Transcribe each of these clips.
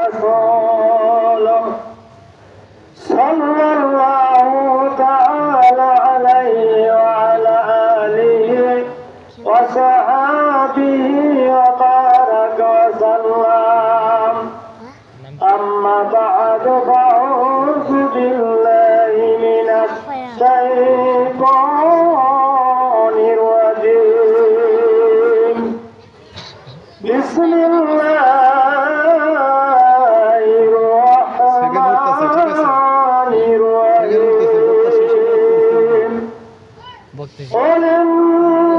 ورسوله صلى الله تعالى عليه وعلى آله وصحابه وبارك وسلم أما بعد فأعوذ بالله من الشيطان الرجيم بسم الله الرحمن الرحيم قل إن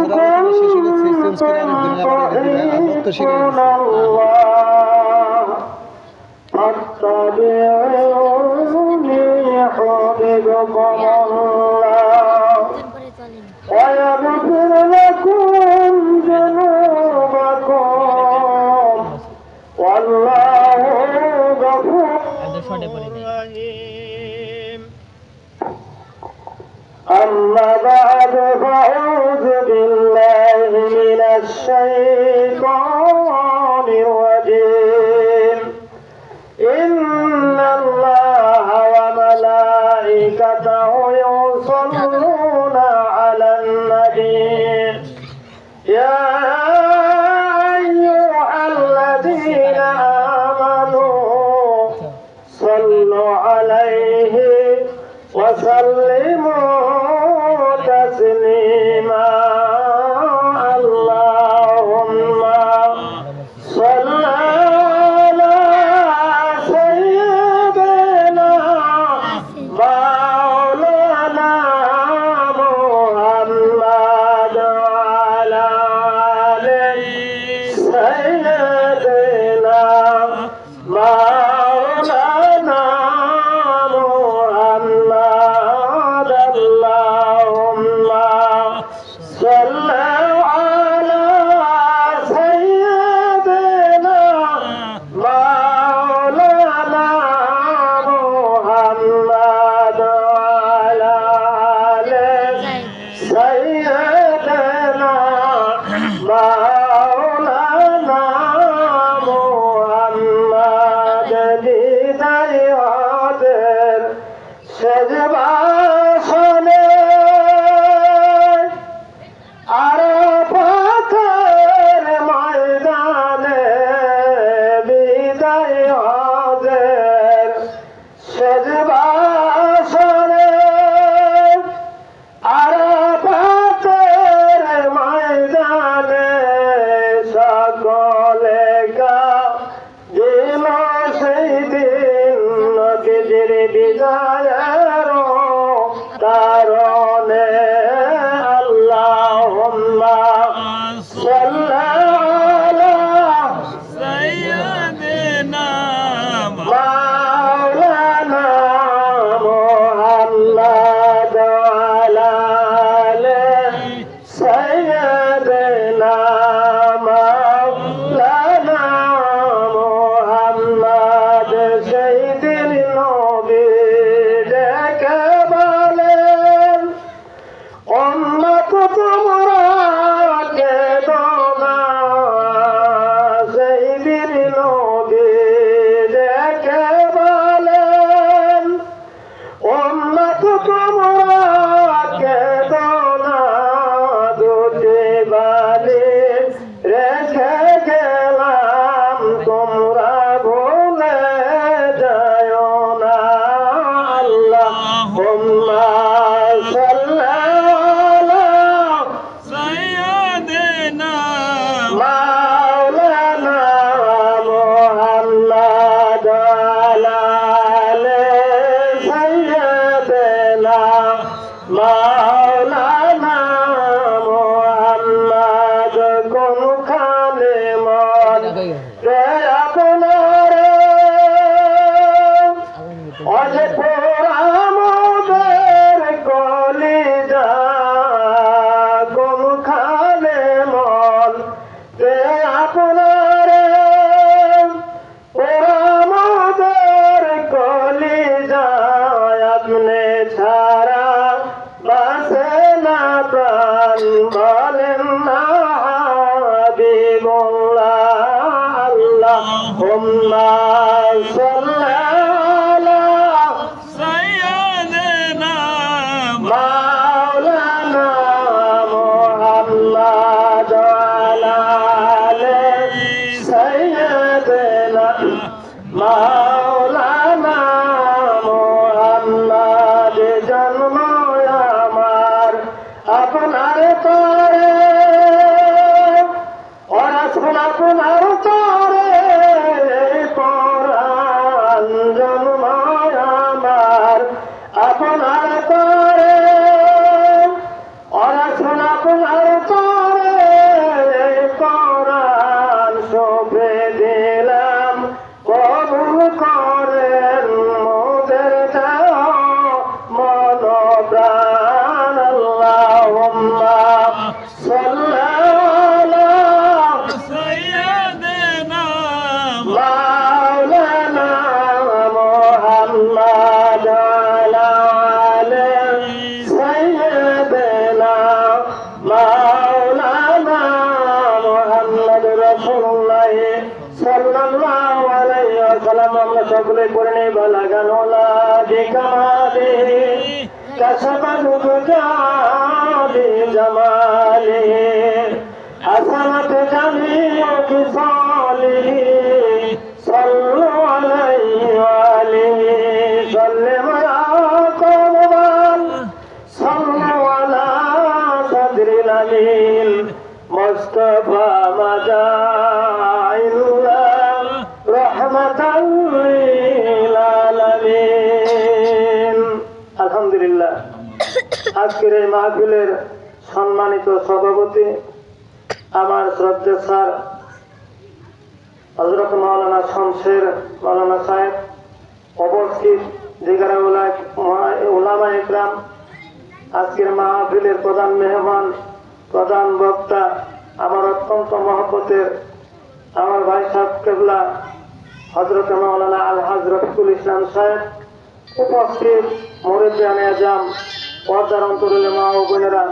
كنتم تحبون الله فاتبعوني يحببكم الله ويغفر لكم ذنوبكم والله غفور رحيم أما بعد فأعوذ بالله من الشيطان الرجيم إن الله وملائكته يصلون على النبي يا أيها الذين آمنوا صلوا عليه وسلموا تسليما اللهم صل على سيدنا مولانا محمد وعلى آل سيدنا مولانا محمد اللهم صل على سيدنا مولانا محمد وعلى آل سيدنا مولانا محمد বিদায়ের সেজবাসনে আরাফাতের ময়দানে বিদায়ের সেজবাসনে আরাফাতের ময়দানে সকলে দিল সেই দিন নবীজির বিদায়ের কারণে আল্লাহুম্মা সাল্লি আলা সাইয়্যিদিনা মাওলানা মুহাম্মদ ওয়া আলা সাইয়্যিদিনা মাওলানা মুহাম্মদ সেই দিন নবী ডেকে বলেন উম্মত তোমরা কেঁদো না সেই দিন নবী ডেকে বলেন উম্মত তোমরা কেঁদো না দুটি বালি রেখে গেলাম তোমরা ভুলে যাও না আল্লাহুম্মা সাল্লি আলা সাইয়্যিদিনা মাওলানা মুহাম্মদ ওয়া আলা সাইয়্যিদিনা মাওলানা মুহাম্মদ কোনখানে মন রে আপনার অজে আমাদের কলিজা কোনখানে মন রে আপনার আমাদের কলিজা আপনি ছাড়া বাসে না প্রাণ বলেন না হাবিবুল্লাহ আল্লাহুম্মা صلى على سيدنا مولانا محمد وعلى آل سيدنا مولانا محمد জন্ম আমার আপনার তরে অরাসুল আপনার তরে পরাণ জন্ম আমার আপনার তরে অরাসুল আপনার তরে পরাণ শোভে দিলাম কবুল করেন মোদের মন প্রাণ আল্লাহুম্মা সাল্লি আলা سيدنا মাওলানা মুহাম্মদ ওয়া আলা আলি সাইয়্যিদিনা মাওলানা মুহাম্মদ রাসূলুল্লাহ সাল্লাল্লাহু আলাইহি ওয়াসাল্লাম। আমরা সকলে পড়ে নেই বালাগানোলা বিকামালি কাসাবাদু জালি জামালি حسنت جميع خصاله صلوا عليه وآله سلم يا قوم صلوا على صدر الأمين مصطفى مدائن رحمة للعالمين الحمد لله আজকের এই মাহফিলের সম্মানিত সভাপতি আমার শ্রদ্ধেয় স্যার হযরত মাওলানা শমশের মাওলানা সাহেব, উপস্থিত দিগারা উলামা ইকরাম, আজকের মাহফিলের প্রধান মেহমান, প্রধান বক্তা, আমার অত্যন্ত মহব্বতের আমার ভাই সাহেব কেবলা হযরত মাওলানা আলহাজ রফিকুল ইসলাম সাহেব, উপস্থিত মুরিদানে আজম, পর্দার অন্তরের মা ও বোনেরা,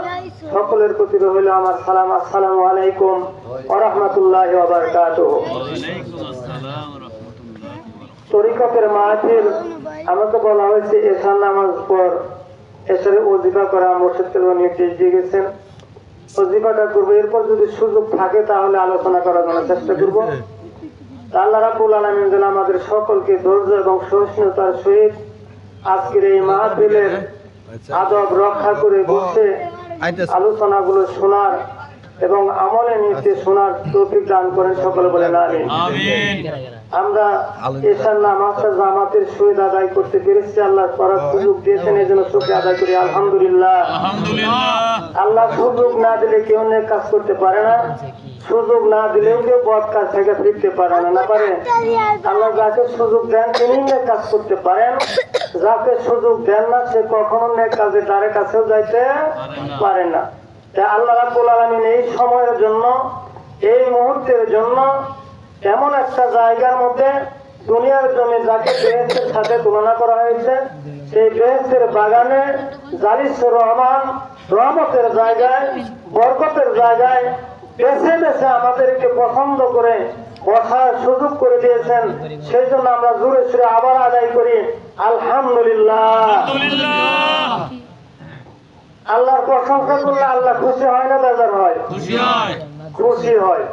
সকলের প্রতি রইল আমার সালাম। আসসালামু আলাইকুম ওয়া রাহমাতুল্লাহি ওয়া বারাকাতুহু। ওয়ালাইকুম আসসালাম ওয়া রাহমাতুল্লাহি ওয়া বারাকাতুহু। তরিকতের মাহফিল, আমাকে বলা হয়েছে এশার নামাজ পর এশারে ওজিফা করা, মুর্শিদ কেবলা নির্দেশ দিয়ে গেছেন, ওজিফাটা করবো। এরপর যদি সুযোগ থাকে তাহলে আলোচনা করার জন্য চেষ্টা করবো। আল্লাহ রাব্বুল আলামিন যেন আমাদের সকলকে ধৈর্য এবং সহিষ্ণুতার সহিত আজকের এই মাহফিলের আদব রক্ষা করে বসে আলোচনাগুলো শোনার এবং আমলে নিতে শোনার তৌফিক দান করেন, সকলে বলেন আমিন। আমরা এশার নামাজটা জামাতের সহিত আদায় করতে পেরেছি, আল্লাহ করার সুযোগ দিয়েছেন, এই জন্য শুকরিয়া আদায় করি আলহামদুলিল্লাহ। আল্লাহ সুযোগ না দিলে কেউ নেক কাজ করতে পারে না, সুযোগ না দিলেও কেউ বদ কাজ থেকে ফিরতে পারে না, পারে। আল্লাহ যাকে সুযোগ দেন তিনি নেক কাজ করতে পারেন, যাকে সুযোগ দেন না সে কখনো নেক কাজে দ্বারে কাছেও যাইতে পারে না। তাই আল্লাহ রাব্বুল আলামিন এই সময়ের জন্য, এই মুহূর্তের জন্য এমন একটা জায়গার মধ্যে দুনিয়ার জমি যাকে বেহেশতের সাথে তুলনা করা হয়েছে, সেই বেহেশতের বাগানে জালিসুর রহমান রহমতের জায়গায়, বরকতের জায়গায় বেছে বেছে আমাদেরকে পছন্দ করে বসার সুযোগ করে দিয়েছেন। সেই জন্য আমরা জোরে সুরে আবার আদায় করি আলহামদুলিল্লাহ। আল্লাহর প্রশংসা করলে আল্লাহ খুশি হয় না বেজার হয়? খুশি হয়।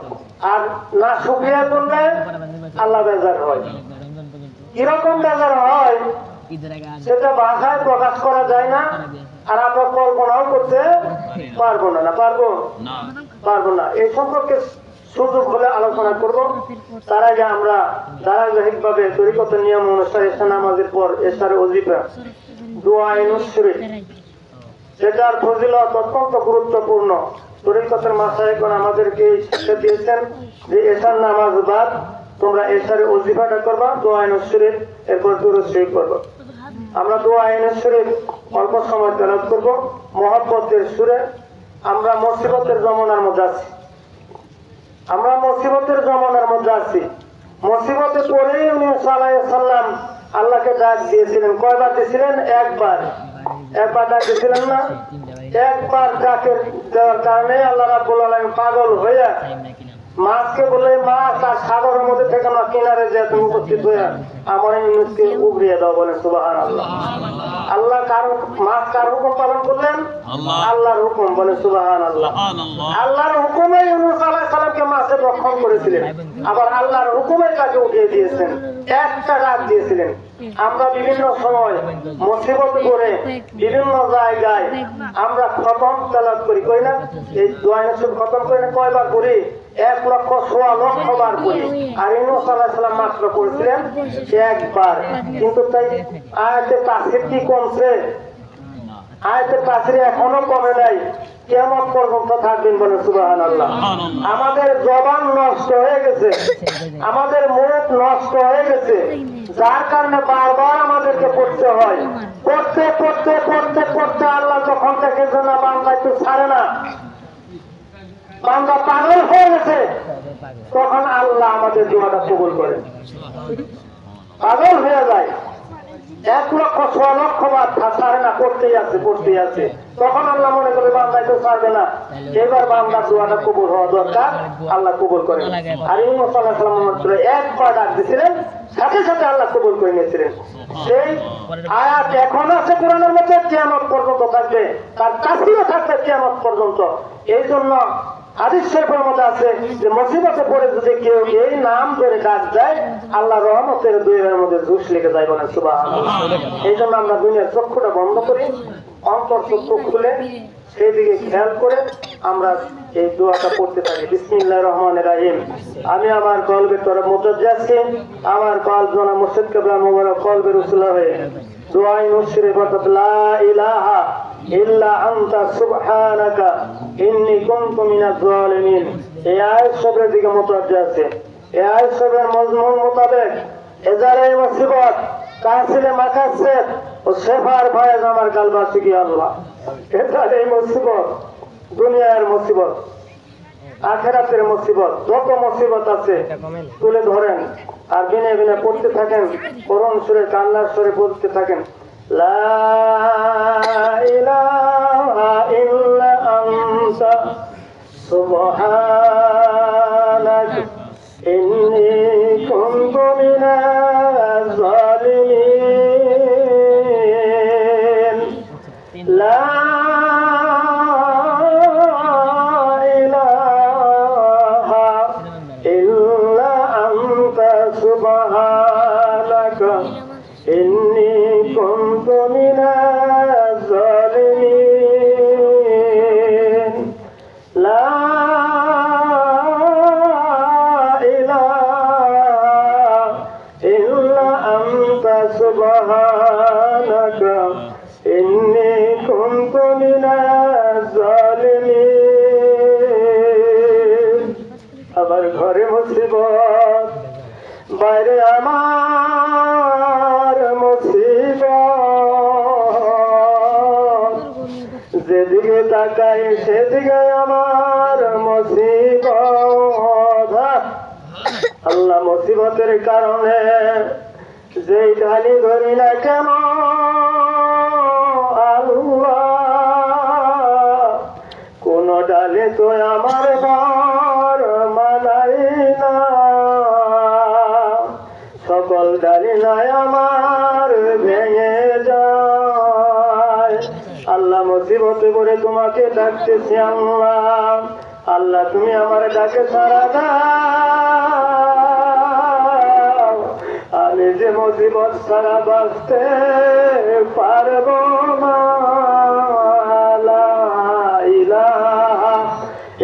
আর না শুকরিয়া করলে আল্লাহ বেজার হয়। কিরকম বেজার হয় সেটা ভাষায় প্রকাশ করা যায় না, আর আমরা কল্পনাও করতে পারবো না। পারবো না। এই সম্পর্কে সুযোগ হলে আলোচনা করব। তার আগে আমরা ধারাবাহিকভাবে তরিকতের নিয়ম অনুসারে এশা নামাজের পর এশার ওজিফা দুআয়ে নুসরি, সেটার ফজিলত অত্যন্ত গুরুত্বপূর্ণ। তরিকতের মাশায়েখগণ আমাদেরকে শিক্ষা দিয়েছেন যে এশার নামাজ বাদ তোমরা এশারে ওজিফাটা করবা, দুআয়ে নুসরি, এরপর দুরূদ শরীফ করবা। আমরা দুআয়ে নুসরি অল্প সময় তেলাওয়াত করব মহব্বতের সুরে। আমরা মুসিবতের জমানার মধ্যে আছি, মুসিবতে পড়েই উনি সাল্লাল্লাহু আলাইহি সাল্লাম আল্লাহকে ডাক দিয়েছিলেন। কয়বার দিয়েছিলেন? একবার ডাক দিয়েছিলেন না? একবার ডাকের দেওয়ার কারণে আল্লাহ রাব্বুল আলামিন পাগল হয়ে মাছকে বলে মাছ আর সাগরের মধ্যে থেকে না কিনারে যে তুমি উপস্থিত হয়ে আমার এই ইউনুসকে উগরিয়ে দাও বলে সুবহানাল্লাহ। আল্লাহ কার মাছ কার হুকুম পালন করলেন? আল্লাহর হুকুম বলে সুবহানাল্লাহ। আল্লাহর হুকুমে ইউনুস আলাইহিস সালামকে মাছে রক্ষণ করেছিলেন, আবার আল্লাহর হুকুমে তাকে উঠিয়ে দিয়েছেন, একটা রাত দিয়েছিলেন। আমরা বিভিন্ন সময় মুসিবত করে বিভিন্ন জায়গায় আমরা খতম তেলাওয়াত করি, কই না? এই দোয়া নসিব খতম করে না কয়বার করি? 1,00,000 বার করি। আর ইউনুস আলাইহিস সালাম মাত্র করেছিলেন একবার। কিন্তু তাই আয়াতে তাফসীর কি কমছে? আয়াতে তাফসীর এখনো কমে নাই, কিয়ামত পর্যন্ত থাকবেন বলে সুবহানাল্লাহ। আমাদের জবান নষ্ট হয়ে গেছে, আমাদের মুখ নষ্ট হয়ে গেছে, যার কারণে বারবার আমাদেরকে পড়তে হয়। পড়তে পড়তে পড়তে পড়তে আল্লাহ যখন দেখেছে না বান্দা একটু ছাড়ে না, বান্দা পাগল হয়ে গেছে, তখন আল্লাহ আমাদের দোয়াটা কবুল করেন। পাগল হয়ে যায়, 1,00,000 বার ছাড়ে না, পড়তেই আছে। তখন আল্লাহ মনে করে বান্দাই তো ছাড়বে না, এবার বান্দার দোয়াটা কবুল হওয়া দরকার, আল্লাহ কবুল করেন। আর ইউনুস আলাইহিস সালাম একবার ডাক দিয়েছিলেন, সাথে সাথে আল্লাহ কবুল করে নিয়েছিলেন। সেই আয়াত এখন আছে কোরআনের মধ্যে, কিয়ামত পর্যন্ত থাকবে, তার তাফসীরও থাকবে কিয়ামত পর্যন্ত। এই জন্য হাদিস শরীফের মধ্যে আছে যে মুসিবতে পড়ে যদি কেউ এই নাম ধরে ডাক দেয়, আল্লাহ রহমতের দুইয়ের মধ্যে জুস লেগে যায় বলেন সুবহানাল্লাহ। এই জন্য আমরা দুনিয়ার চক্ষুটা বন্ধ করি, অন্তর চক্ষু খুলে সেই দিকে খেয়াল করে আমরা এই দোয়াটা পড়তে থাকি। বিসমিল্লাহির রহমানির রহিম। আমি আমার কলবের তরফ মুতাজ্জাসকে, আমার কলব জনা মুর্শিদ কিবলা মুবারক কলবের উসিলা হয়ে দোয়াই নসিরে বরকত লা ইলাহা ইল্লা আনতা সুবহানাকা ইন্নী কুনতু মিনাজ জালিমিন। এই আয়াত শব্দের দিকে মুতাজ্জা আছে। এই আয়াত শব্দের মজমুন মোতাবেক এজারে মুসিবত কাসিলে মাকাসেদ ও শেফার ফয়েজ আমার কালবাসী কি আল্লাহ। এজারে মুসিবত, দুনিয়ার মুসিবত, আখিরাতের মুসিবত, যত মুসিবত আছে তুলে ধরেন আর বিনে বিনে পড়তে থাকেন, করুণ সুরে কান্নার সুরে পড়তে থাকেন। লা ইলাহা ইল্লা আনতা সুবহানাকা ইন্নী কুনতু মিনাজ জালিমিন। লা ইলাহা ইল্লা আনতা সুবহানাকা ইন্নী কুনতু মিনাজ জালিমিন। লা ইলাহা ইল্লা আনতা সুবহানাকা ইন্নী কুনতু মিনাজ জালিমিন। আবার ঘরে মুসিবত, বাইরে আমার মুসিবত, যেদিকে তাকাই সেদিকে আমার মুসিবত। আল্লাহ মুসিবতের কারণে যেই ঢালি ধরি না কেন আল্লাহ, কোন ডালে তো আমার ঘর মানাই না, সকল ডালি নাই আমার ভেঙে যায়। আল্লাহ মুসিবতে করে তোমাকে ডাকতেছি আল্লাহ, আল্লাহ তুমি আমার ডাকে সাড়া দাও। আমি যে মুসিবত ছাড়া বাঁচতে পারবো না। লা ইলাহা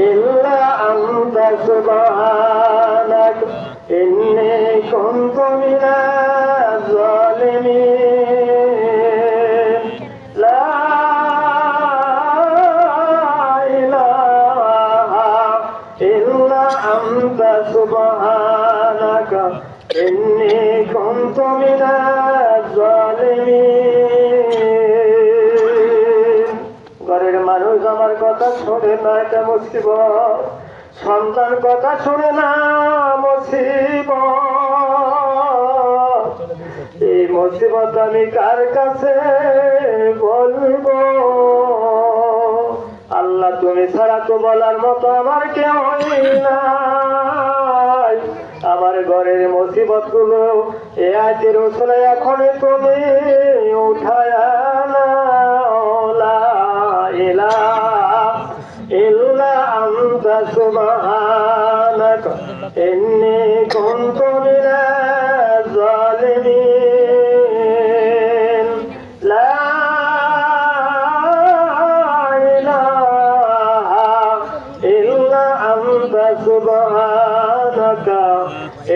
ইল্লা আনতা সুবহানাকা ইন্নী কুনতু মিনাজ জালিমিন। লা ইলাহা ইল্লা আনতা সুবহানাকা ইন্নী কুনতু মিনাজ জালিমিন। ঘরের মানুষ আমার কথা শোনে না, এটা মুসিবত। সন্তান কথা শুনে না, মুসিবত। এই মুসিবত আমি কার কাছে বলবো? আল্লাহ আল্লাহ তুমি ছাড়া তো বলার মতো আমার কেউ নাই। আমার ঘরের মুসিবত গুলো এ আজের রসুল এখন তুমি উঠায় নাও। লা ইলাহা ইল্লা আনতা সুবহানাকা ইন্নী কুনতু মিনাজ জালিমিন। লা ইলাহা ইল্লা আনতা সুবহানাকা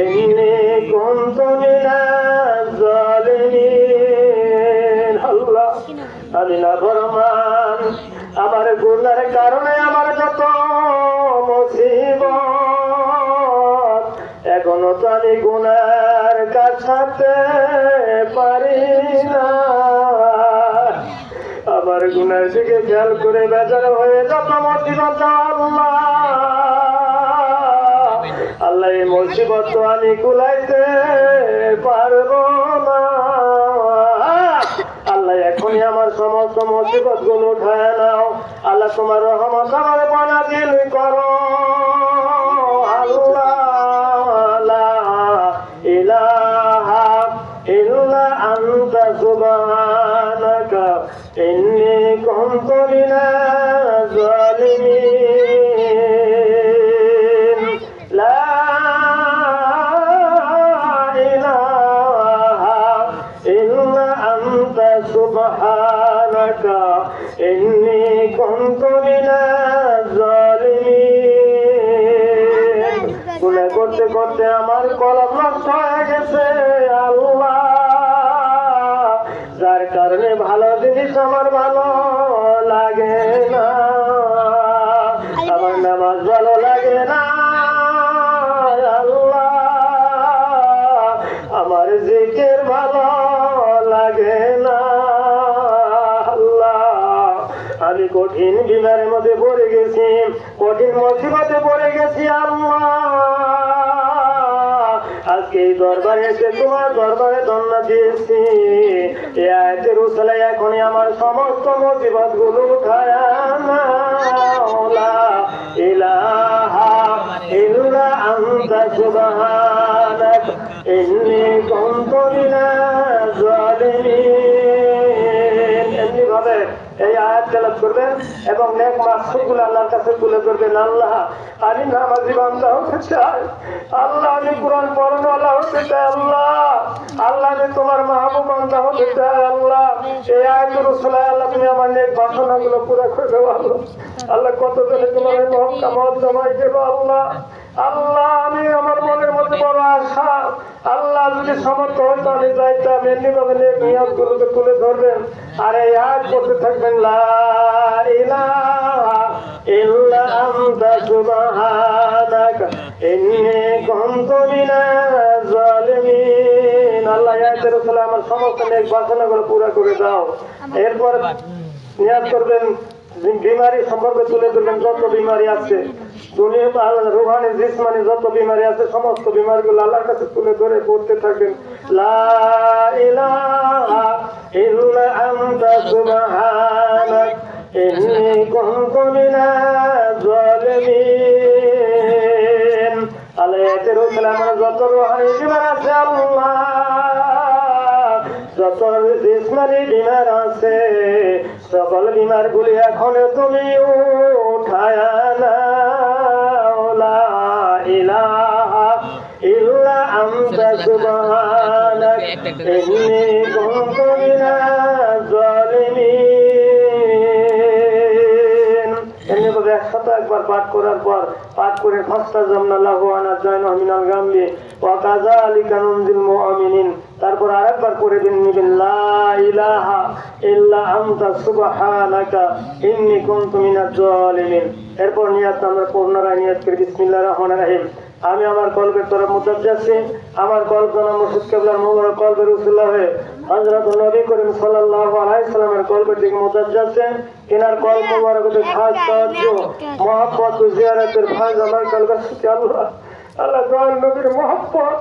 ইন্নী কুনতু মিনাজ জালিমিন। আল্লাহ আমি নাফরমান, আমার গুনার কারণে আমার যত মুসিবত, এখনো তো আমি গুনার কাজ ছাড়তে পারি না। আমার গুনার দিকে খেয়াল করে বেজার হয়ে যত মুসিবত আল্লাহ, আল্লাহ এই মুসিবত তো আমি কুলাইতে পারবো না। আল্লাহ এখনই আমার সমস্ত মুসিবত গুলো উঠায় নাও। আল্লাহ তোমার রহমত আমার নাযিল করো। আল্লাহ লা ইলাহা ইল্লা আনতা সুবহানাকা ইন্নী কুনতু মিনাজ জালিমিন। লা ইলাহা ইল্লা আনতা সুবহানাকা ইন্নী কুনতু মিনাজ জালিমিন। গুনাহ করতে করতে আমার কলম নষ্ট হয়ে গেছে আল্লাহ, যার কারণে ভালো জিনিস আমার ভালো লাগে না। আমার নামাজ ভালো লাগে না আল্লাহ, আমার জিকির ভালো লাগে না আল্লাহ। আমি কঠিন বিমারের মধ্যে পড়ে গেছি, কঠিন মুসিবতে পড়ে গেছি আল্লাহ। আজকে এই দরবারে এসে তোমার দরবারে ধন্যা দিয়েছি। এ আয়াতের উসিলায় এখনই আমার সমস্ত মুসিবত গুলো উঠায় নাও। লা ইলাহা ইল্লা আনতা সুবহানাকা ইন্নী কুনতু মিনাজ জালিমিন। এমনি ভাবে এই আয়াত তেলাওয়াত করবেন এবং নেক মাকসুদগুলো আল্লাহর কাছে তুলে ধরবেন। আল্লাহ আমি নামাজি বান্দা হতে চাই, আল্লাহ আমি কোরআন পড়নেওয়ালা হতে চাই, আল্লাহ আল্লাহ আমি তোমার মাহবুব বান্দা হতে চাই। আল্লাহ এই আয়াতের উসিলায় আল্লাহ তুমি আমার নেক বাসনাগুলো পুরো করে দাও। আল্লাহ আল্লাহ কত জনে তোমার এই মহৎ কামাল জমাই দেবো আল্লাহ। আল্লাহ আমি আমার মনের মধ্যে বড় আশা, আল্লাহ যদি সমর্থ হতো আমি যাইতাম। এমনি ভাবে নেক নিয়তগুলোকে তুলে ধরবেন আর এই আয়াত পড়তে থাকবেন। লা ইলাহা ইল্লা আনতা সুবহানাকা ইন্নী কুনতু মিনাজ জালিমিন। আল্লাহ আয়াতের উসিলা আমার সমস্ত নেক বাসনাগুলো পুরো করে দাও। এরপর নিয়াত করবেন বিমারি সম্পর্কে তুলে ধরবেন। যত বিমারি আছে দুনিয়াতে আল্লাহ রুহানি জিসমানি যত বিমারি আছে সমস্ত বিমারিগুলো আল্লাহর কাছে তুলে ধরে পড়তে থাকবেন। লা ইলাহা ইল্লা আনতা সুবহানাকা ইন্নী কুনতু মিনাজ জালিমিন। আল্লাহ আয়াতের উসিলা আমার যত রুহানি বিমার আছে আল্লাহ, যত জিসমানি বিমার আছে সকল বিমার গুলি এখন তুমি উঠায় নাও। লা ইলাহা ইল্লা আনতা সুবহানাকা ইন্নী কুনতু মিনাজ জালিমিন। এমনি ভাবে 101 পাঠ করার পর পাঠ করে ফাস্তাজাবনাল্লাহু আনা জায়না মিনাল গামবি ওয়া কাযালিকা নুনজিল মুমিনিন। তারপর আরেকবার করে নিবেন লা ইলাহা ইল্লা আনতা সুবহানাকা ইন্নী কুনতু মিনাজ জালিমিন। এরপর নিয়াত আমরা পুনরায় নিয়াত করি বিসমিল্লাহির রহমানির রহিম। আমি আমার কলবের তরফ মুতাজ্জাসি, আমার কলব জনাব মুর্শিদ কিবলার মুবারক কলবের উসিলা হয়ে হযরত নবী করিম সাল্লাল্লাহু আলাইহি সাল্লামের কলবের দিকে মুতাজ্জাসি। ইনার কলব মুবারকতে খাস তাওয়াজ্জু মুহাব্বত ও জিয়ারতের ফায়দা আমার কলবের সাথে আল্লাহ আল্লাহ দয়াল নবীর মুহাব্বত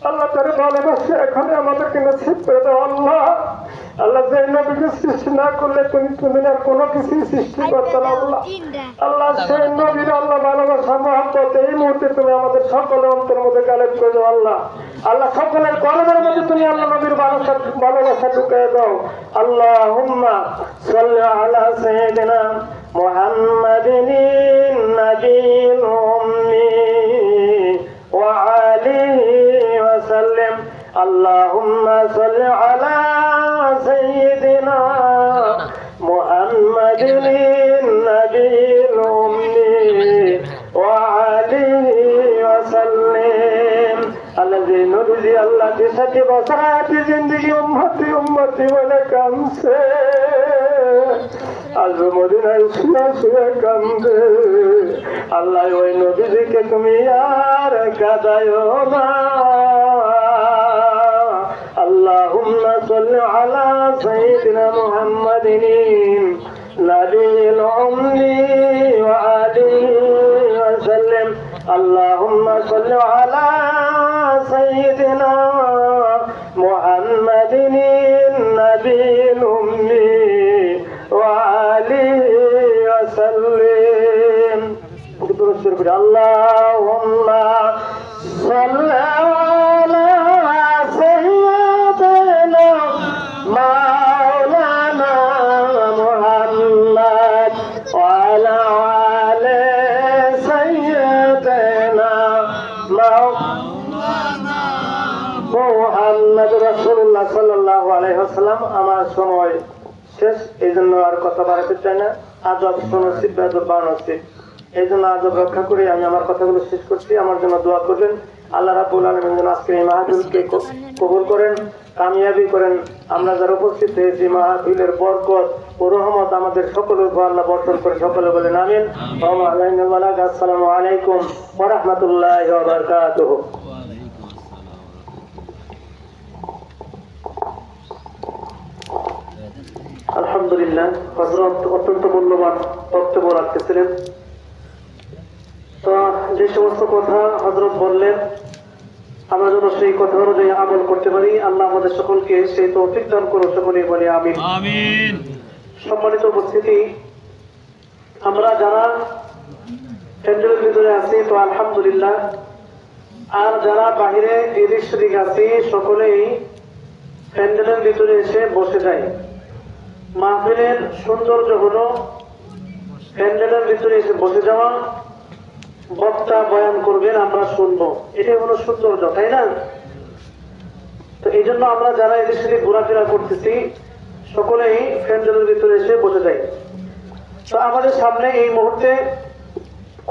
আল্লাহ তার ভালোবাসে এখানে আমাদেরকে নসিব করে দাও আল্লাহ। আল্লাহ যে নবীকে সৃষ্টি না করলে তুমি আর কোনো কিছু সৃষ্টি করতে না আল্লাহ। আল্লাহ সেই নবীর আল্লাহ ভালোবাসা মহব্বত এই মুহূর্তে তুমি আমাদের সকলের অন্তর মধ্যে গালেব করে দাও আল্লাহ। আল্লাহ সকলের কলমের মধ্যে তুমি আল্লাহ নবীর ভালোবাসা ঢুকিয়ে দাও। আল্লাহুম্মা সাল্লি আলা সাইয়্যিদিনা মুহাম্মাদিন নাবিয়্যিল উম্মি ওয়া আলিহি ওয়া সাল্লাম। আল্লাহুম্মা সাল্লি আলা সাইয়্যিদিনা মুহাম্মাদিন নাবিয়্যিল উম্মি ওয়া আলিহি ওয়া সাল্লাম। আল্লাহ নবী আল্লাহ के सच्चे बसाती जिंदगी उम्मती उम्मती বলে কাঁদছে, আজ মদিনায় শুয়ে শুয়ে কাঁদে। আল্লাহ ওই নবীকে তুমি আর কাঁদায়ো না। আল্লাহুম্মা সাল্লি আলা সাইয়্যিদিনা মুহাম্মাদিন নাবিয়্যিল উম্মি ওয়া আলিহি ওয়া সাল্লাম। আল্লাহুম্মা সাল্লি আলা সাইয়্যিদিনা মুহাম্মাদিন নাবিয়্যিল উম্মি ওয়া আলিহি ওয়া সাল্লাম। আল্লাহুম্মা সাল্লি আলা সাইয়্যিদিনা মাওলানা মুহাম্মদ ওয়া আলা আলি সাইয়্যিদিনা মাওলানা মুহাম্মদ রাসূলুল্লাহ সাল্লাল্লাহু আলাইহি ওয়াসাল্লাম। আমার সময় শেষ, এই জন্য আর কথা বাড়াতে চাই না। আদব নসিব বেদব নসিব, এই জন্য আদব রক্ষা করে আমি আমার কথাগুলো শেষ করছি। আমার জন্য দোয়া করবেন। আল্লাহ রাব্বুল আলামিন যেন আজকের এই মাহফিলকে কবুল করেন, কামিয়াবি করেন। আমরা যারা উপস্থিত হয়েছি মাহফিলের বরকত ও রহমত আমাদের সকলের উপর আল্লাহ বর্ষণ করে। সকলে বলেন আমিন। আসসালামু আলাইকুম ওয়া রাহমাতুল্লাহি ওয়া বারাকাতুহু। আলহামদুলিল্লাহ, হযরত অত্যন্ত মূল্যবান বক্তব্য রাখতেছিলেন। তো যে সমস্ত কথা হযরত বললেন আমরা যেন সেই কথা অনুযায়ী আমল করতে পারি। আল্লাহ আমাদের সকলকে সেই তৌফিক দান করুন। সকলেই বলি আমিন আমিন। সম্মানিত উপস্থিতি, আমরা যারা প্যান্ডেলের ভিতরে আছি তো আলহামদুলিল্লাহ, আর যারা বাহিরে এদিক সেদিক আছি সকলেই প্যান্ডেলের ভিতরে এসে বসে যায়। মাহফিলের সৌন্দর্য হলো প্যান্ডেলের ভিতরে এসে বসে যাওয়া, বক্তা বয়ান করবেন, আমরা শুনবো, এটাই হলো সৌন্দর্য, তাই না? তো এই জন্য আমরা যারা এদের সাথে ঘোরাফেরা করতেছি সকলেই প্যান্ডেলের ভিতরে এসে বসে যাই। তো আমাদের সামনে এই মুহূর্তে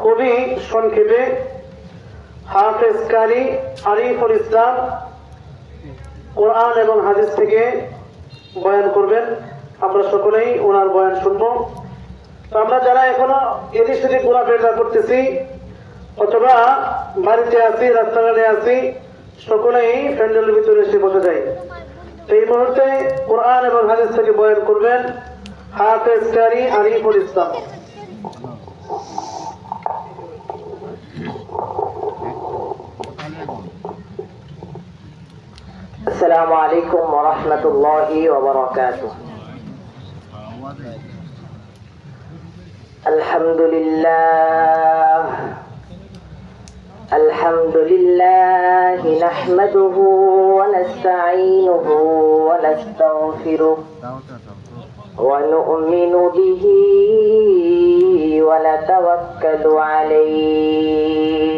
খুবই সংক্ষেপে হাফেজ কারি আরিফুল ইসলাম কোরআন এবং হাদিস থেকে বয়ান করবেন। আমরা সকলেই ওনার বয়ান শুনবো। তো আমরা যারা এখনো এদিক সেদিক ঘোরাফেরা করতেছি অথবা বাড়িতে আছি, রাস্তাঘাটে আছি, সকলেই প্যান্ডেলের ভিতরে এসে বসে যায়। তো এই মুহূর্তে কোরআন এবং হাদিস থেকে বয়ান করবেন হাফেজ কারি আরিফুল ইসলাম। السلام عليكم ورحمة الله وبركاته. الحمد لله نحمده ونستعينه ونستغفره ونؤمن به ونتوكل عليه